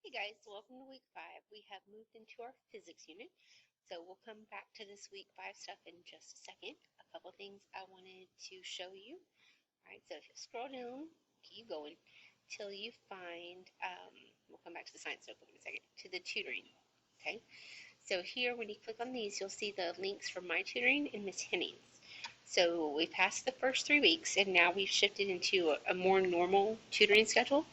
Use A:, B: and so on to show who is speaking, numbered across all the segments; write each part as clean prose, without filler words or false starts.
A: Hey guys, welcome to week 5. We have moved into our physics unit, so we'll come back to this week 5 stuff in just a second. A couple things I wanted to show you. Alright, so if you scroll down, keep going till you find, we'll come back to the science notebook in a second, to the tutoring. Okay, so here when you click on these, you'll see the links for my tutoring and Miss Henning's. So we passed the first 3 weeks and now we've shifted into a more normal tutoring schedule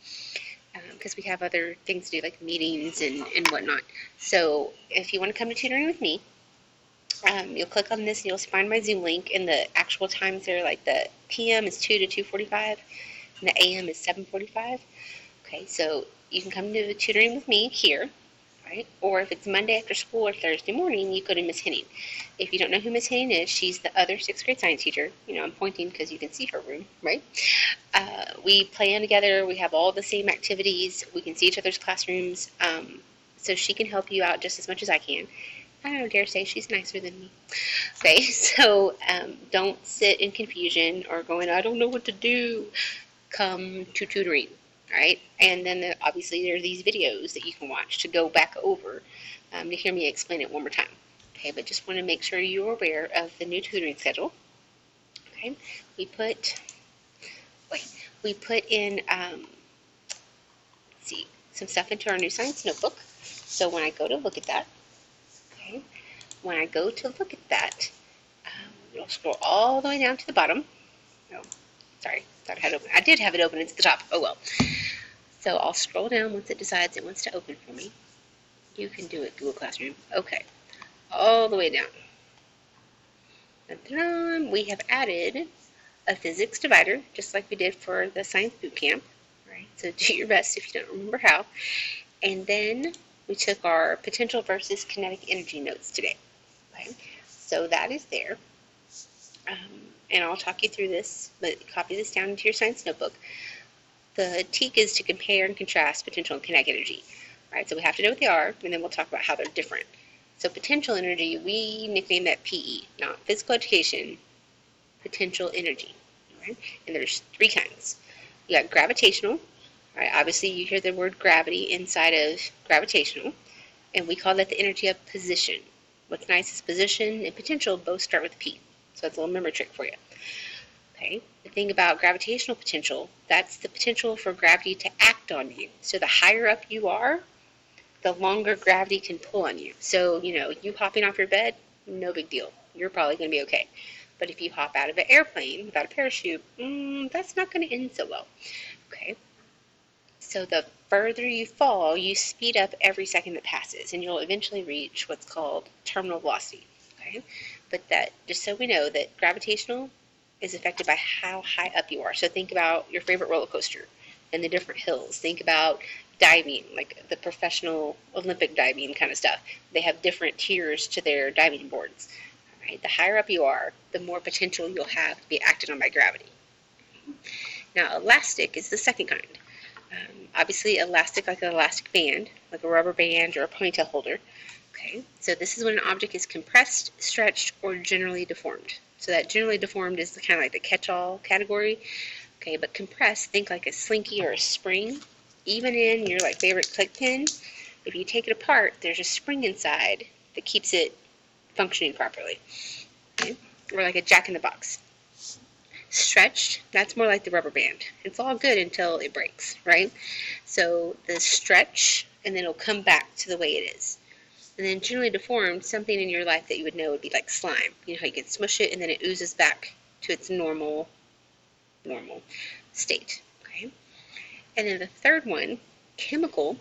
A: because we have other things to do like meetings and whatnot. So if you want to come to tutoring with me, you'll click on this and you'll find my Zoom link, and the actual times there, like the PM is 2 to 2:45 and the AM is 7:45. Okay, so you can come to the tutoring with me here, right? Or if it's Monday after school or Thursday morning, you go to Miss Henning. If you don't know who Miss Henning is, she's the other 6th grade science teacher. You know, I'm pointing because you can see her room, right? We plan together. We have all the same activities. We can see each other's classrooms. So she can help you out just as much as I can. I don't dare say she's nicer than me. Okay, so don't sit in confusion or going, I don't know what to do. Come to tutoring, all right? And then obviously there are these videos that you can watch to go back over to hear me explain it one more time. Okay, but just want to make sure you're aware of the new tutoring schedule. Okay, we put in, let's see, some stuff into our new science notebook. So when I go to look at that, okay, when I go to look at that, you'll scroll all the way down to the bottom. Oh, sorry, thought I had it open. I did have it open. It's at the top. Oh well. So I'll scroll down once it decides it wants to open for me. You can do it, Google Classroom. Okay, all the way down. We have added a physics divider, just like we did for the science boot camp. Right. So do your best if you don't remember how. And then we took our potential versus kinetic energy notes today. Okay, so that is there. And I'll talk you through this, but copy this down into your science notebook. The TEK is to compare and contrast potential and kinetic energy. All right, so we have to know what they are, and then we'll talk about how they're different. So potential energy, we nickname that PE, not physical education, potential energy. All right, and there's 3 kinds. You got gravitational. All right, obviously you hear the word gravity inside of gravitational, and we call that the energy of position. What's nice is position and potential both start with P, so that's a little memory trick for you. Okay, the thing about gravitational potential, that's the potential for gravity to act on you. So the higher up you are, the longer gravity can pull on you. So, you know, you hopping off your bed, no big deal. You're probably going to be okay. But if you hop out of an airplane without a parachute, that's not going to end so well. Okay, so the further you fall, you speed up every second that passes, and you'll eventually reach what's called terminal velocity. Okay, but that, just so we know, that gravitational is affected by how high up you are. So think about your favorite roller coaster and the different hills. Think about diving, like the professional Olympic diving kind of stuff. They have different tiers to their diving boards. Right? The higher up you are, the more potential you'll have to be acted on by gravity. Now, elastic is the second kind. Obviously, elastic like an elastic band, like a rubber band or a ponytail holder. Okay, so this is when an object is compressed, stretched, or generally deformed. So that generally deformed is kind of like the catch-all category. Okay, but compressed, think like a slinky or a spring. Even in your like favorite click pen, if you take it apart, there's a spring inside that keeps it functioning properly. Okay, or like a jack-in-the-box. Stretched, that's more like the rubber band. It's all good until it breaks, right? So the stretch, and then it'll come back to the way it is. And then generally deformed, something in your life that you would know would be like slime. You know how you can smush it and then it oozes back to its normal state. Okay. And then the third one, chemical.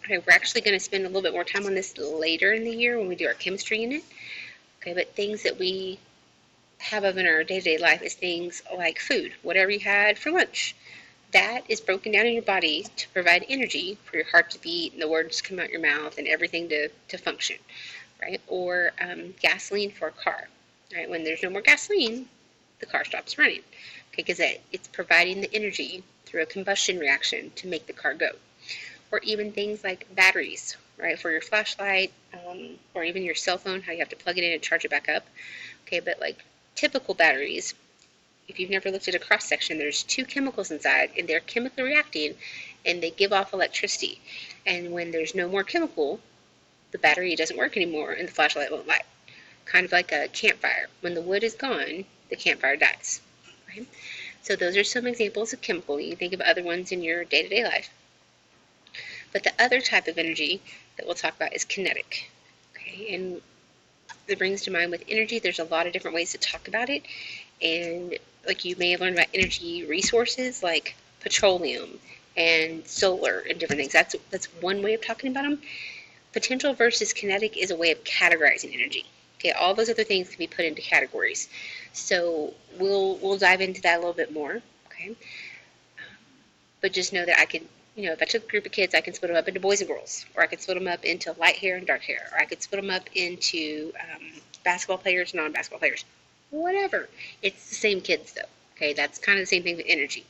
A: Okay, we're actually going to spend a little bit more time on this later in the year when we do our chemistry unit. Okay, but things that we have of in our day-to-day life is things like food, whatever you had for lunch. That is broken down in your body to provide energy for your heart to beat and the words to come out your mouth and everything to function, right? Or gasoline for a car, right? When there's no more gasoline, the car stops running, okay, because it's providing the energy through a combustion reaction to make the car go. Or even things like batteries, right, for your flashlight, or even your cell phone, how you have to plug it in and charge it back up, okay, but like typical batteries, if you've never looked at a cross section, there's 2 chemicals inside and they're chemically reacting and they give off electricity. And when there's no more chemical, the battery doesn't work anymore and the flashlight won't light. Kind of like a campfire. When the wood is gone, the campfire dies. Right? So those are some examples of chemical. You can think of other ones in your day-to-day life. But the other type of energy that we'll talk about is kinetic. Okay, and it brings to mind with energy, there's a lot of different ways to talk about it. And like you may have learned about energy resources like petroleum and solar and different things. That's one way of talking about them. Potential versus kinetic is a way of categorizing energy. Okay, all those other things can be put into categories. So we'll dive into that a little bit more. Okay, but just know that I can, if I took a group of kids, I can split them up into boys and girls, or I could split them up into light hair and dark hair, or I could split them up into basketball players, non-basketball players, whatever. It's the same kids though. Okay, that's kind of the same thing with energy.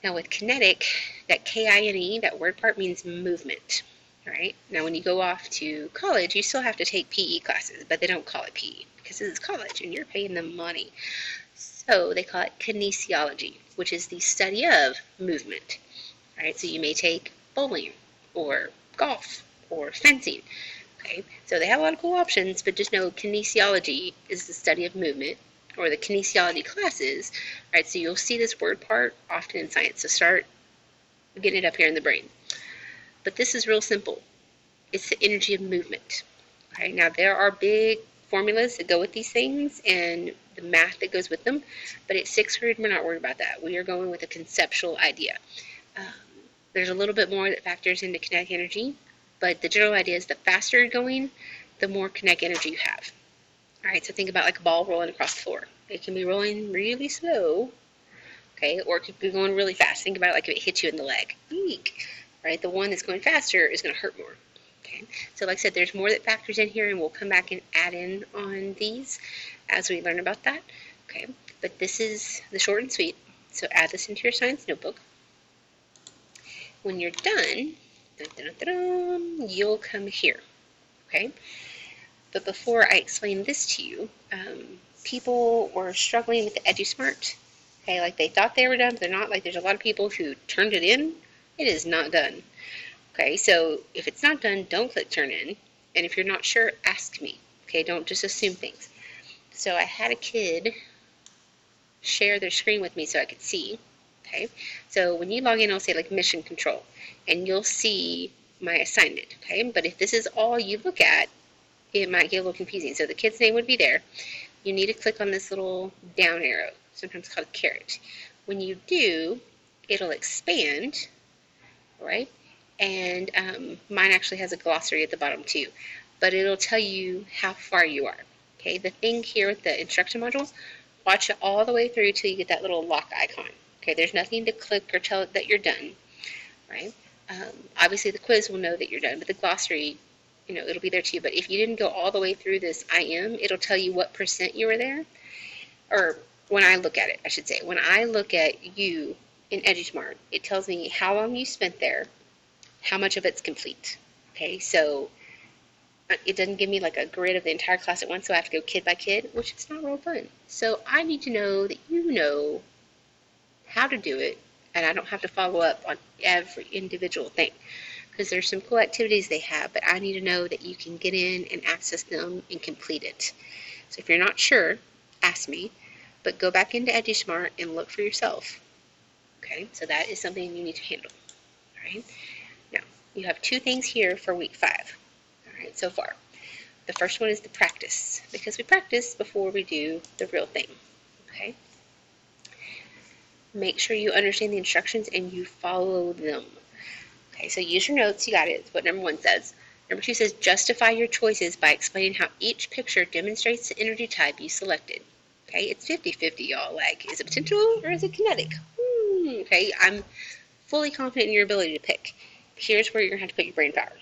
A: Now with kinetic, that K-I-N-E, that word part means movement. All right. Now when you go off to college, you still have to take PE classes, but they don't call it PE because this is college and you're paying them money. So they call it kinesiology, which is the study of movement. All right. So you may take bowling or golf or fencing. Okay. So they have a lot of cool options, but just know kinesiology is the study of movement, or the kinesiology classes. All right. So you'll see this word part often in science. So start getting it up here in the brain. But this is real simple. It's the energy of movement. Okay, now there are big formulas that go with these things and the math that goes with them, but at 6th grade, we're not worried about that. We are going with a conceptual idea. There's a little bit more that factors into kinetic energy, but the general idea is the faster you're going, the more kinetic energy you have. All right, so think about like a ball rolling across the floor. It can be rolling really slow, okay, or it could be going really fast. Think about it like if it hits you in the leg. Eek. Right? The one that's going faster is going to hurt more. Okay. So like I said, there's more that factors in here, and we'll come back and add in on these as we learn about that. Okay. But this is the short and sweet. So add this into your science notebook. When you're done, you'll come here. Okay. But before I explain this to you, people were struggling with the EduSmart. Okay, like they thought they were done, but they're not. Like there's a lot of people who turned it in. It is not done. Okay, so if it's not done, don't click turn in. And if you're not sure, ask me. Okay, don't just assume things. So I had a kid share their screen with me so I could see. Okay, so when you log in, I'll say like mission control, and you'll see my assignment. Okay, but if this is all you look at, it might get a little confusing. So the kid's name would be there. You need to click on this little down arrow, sometimes called a caret. When you do, it'll expand. Right? And mine actually has a glossary at the bottom too, but it'll tell you how far you are. Okay, the thing here with the instruction module, watch it all the way through till you get that little lock icon. Okay, there's nothing to click or tell it that you're done. Right? Obviously the quiz will know that you're done, but the glossary, it'll be there too. But if you didn't go all the way through this it'll tell you what % you were there. Or when I look at it, I should say, when I look at you in EduSmart, it tells me how long you spent there, how much of it's complete. Okay, so it doesn't give me like a grid of the entire class at once, so I have to go kid by kid, which is not real fun. So I need to know that you know how to do it, and I don't have to follow up on every individual thing, because there's some cool activities they have, but I need to know that you can get in and access them and complete it. So if you're not sure, ask me, but go back into EduSmart and look for yourself. Okay, so that is something you need to handle. All right, now you have 2 things here for week 5. All right, so far. The first one is the practice, because we practice before we do the real thing. Okay, make sure you understand the instructions and you follow them. Okay, so use your notes. You got it. It's what number 1 says. Number 2 says justify your choices by explaining how each picture demonstrates the energy type you selected. Okay, it's 50-50, y'all. Like, is it potential or is it kinetic? Okay, I'm fully confident in your ability to pick. Here's where you're going to have to put your brain power.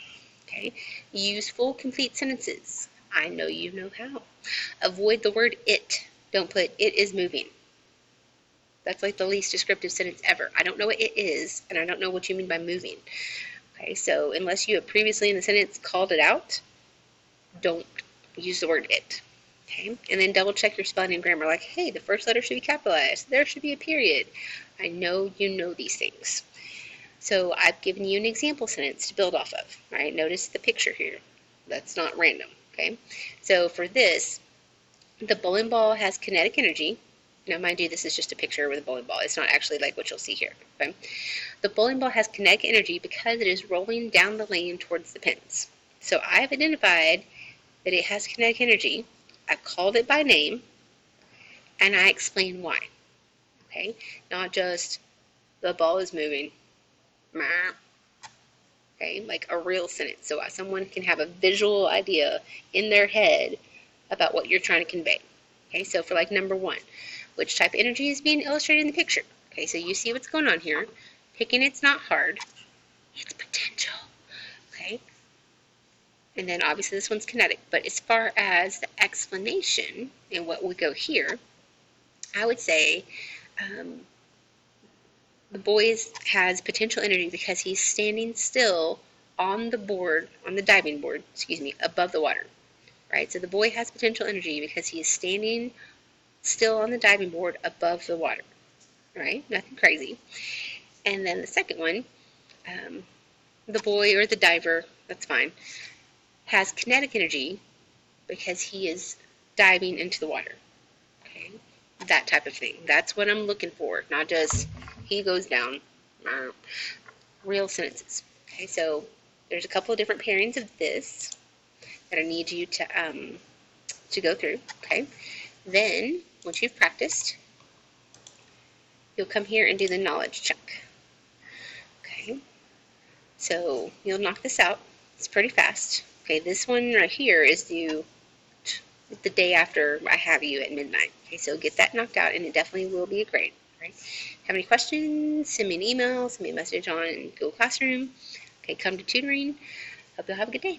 A: Okay, use full, complete sentences. I know you know how. Avoid the word it. Don't put it is moving. That's like the least descriptive sentence ever. I don't know what it is, and I don't know what you mean by moving. Okay, so unless you have previously in the sentence called it out, don't use the word it. Okay, and then double check your spelling and grammar. Like, hey, the first letter should be capitalized. There should be a period. I know you know these things. So I've given you an example sentence to build off of, right? Notice the picture here. That's not random, okay? So for this, the bowling ball has kinetic energy. Now, mind you, this is just a picture with a bowling ball. It's not actually like what you'll see here, okay? The bowling ball has kinetic energy because it is rolling down the lane towards the pins. So I've identified that it has kinetic energy. I've called it by name, and I explain why, okay? Not just the ball is moving, okay? Like a real sentence, so someone can have a visual idea in their head about what you're trying to convey. Okay, so for like number one, which type of energy is being illustrated in the picture? Okay, so you see what's going on here. Picking it's not hard, it's potential. Okay, and then obviously this one's kinetic, but as far as the explanation and what would go here, I would say the boy has potential energy because he's standing still on the board, on the diving board, excuse me, above the water. Right, so the boy has potential energy because he is standing still on the diving board above the water. Right, nothing crazy. And then the second one, the boy or the diver, that's fine, has kinetic energy because he is diving into the water. Okay, that type of thing. That's what I'm looking for, not just he goes down. Real sentences. Okay, so there's a couple of different pairings of this that I need you to go through. Okay, then once you've practiced, you'll come here and do the knowledge check. Okay, so you'll knock this out. It's pretty fast. Okay, this one right here is due the day after I have you at midnight. Okay, so get that knocked out, and it definitely will be a grade. Right? Have any questions? Send me an email. Send me a message on Google Classroom. Okay, come to tutoring. Hope you'll have a good day.